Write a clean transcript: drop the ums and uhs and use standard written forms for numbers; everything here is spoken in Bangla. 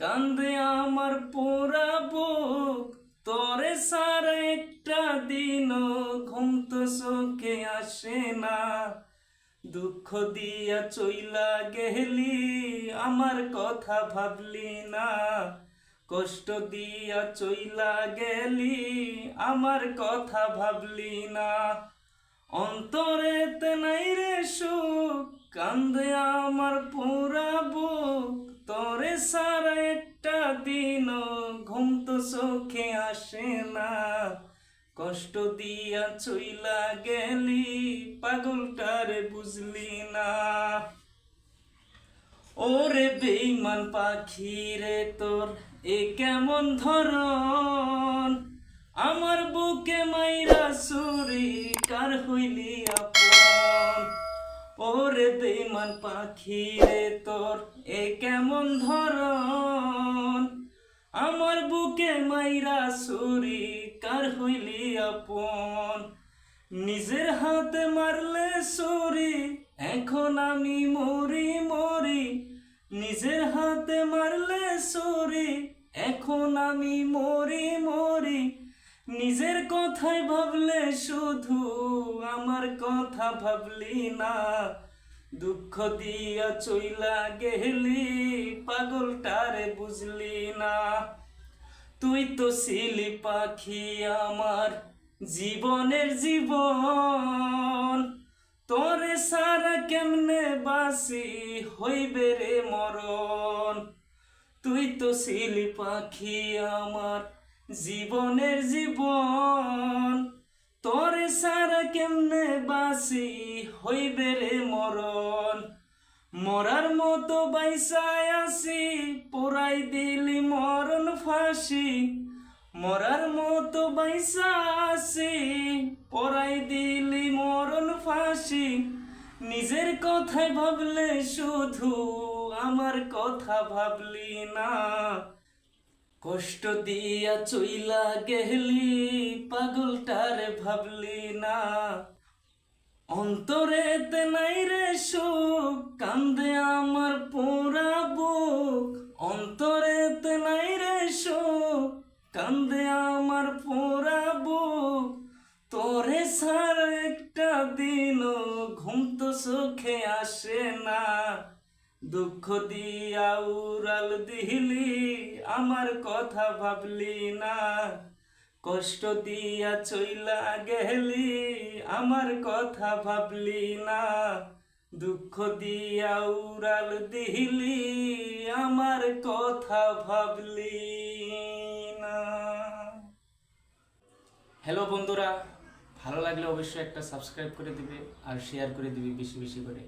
কান্দে আমার পোড়া বুক, তোরে সারা একটা দিনও ঘুম তো চোখে আসে না। দুঃখ দিয়া চইলা গেলি, আমার কথা ভাবলি না। কষ্ট দিয়া চইলা গেলি, আমার কথা ভাবলি না। অন্তরেতে নাই রে সুখ, কান্দে আমার পুরা বুক, তোরে সারা একটা দিনও ঘুম তো চোখে আসে না। কষ্ট দিয়া চইলা গেলি, পাগলটারে বুঝলি না। ওরে বেঈমান পাখি রে, তোর এ কেমন ধরন, আমার বুকে মাইরা ছুরি কার হইলি আপন। ওরে বেঈমান পাখি রে, তোর এ কেমন ধরন, আমার বুকে মাইরা ছুরি কার হইলি আপন। নিজের হাতে মারলে ছুরি, এখন আমি মরি মরি। নিজের হাতে মারলে ছুরি, এখন আমি মরি মরি। নিজের কথাই ভাবলে শুধু, আমার কথা ভাবলি না। দুঃখ দিয়া চইলা গেলি, পাগলটারে বুঝলি না। তুই তো ছিলি পাখি আমার জীবনের জীবন, তোরে সারা কেমনে বাসি হইবে রে মরণ। তুই তো ছিলি পাখি আমার জীবনের জীবন, তোরে সারা কেমনে বাসি হইবে রে মরণ। মরার মতো বাইসায় আসি, পোড়াই দিলি মরণ ফাঁসি। মরার মতো বাইসা আসি, পোড়াই দিলি মরণ ফাঁসি। নিজের কথাই ভাবলে শুধু, আমার কথা ভাবলি না। কষ্ট দিয়া চইলা গেলি, পাগলটারে ভাবলি না। অন্তরেতে নাই রে সুখ, কান্দে আমার পোড়া বুক। অন্তরেতে নাই রে সুখ, কান্দে আমার পোড়া বুক। তোরে ছাড়া একটা দিনও ঘুম তো চোখে আসে না। দুঃখ দিয়া উড়াল দিলি, আমার কথা ভাবলি না। কষ্ট দিয়া চইলা গেলি, আমার কথা ভাবলি না। দুঃখ দিয়া উড়াল দিলি, আমার কথা ভাবলি না। হ্যালো বন্ধুরা, ভালো লাগলে অবশ্যই একটা সাবস্ক্রাইব করে দিবে আর শেয়ার করে দিবে বেশি বেশি করে।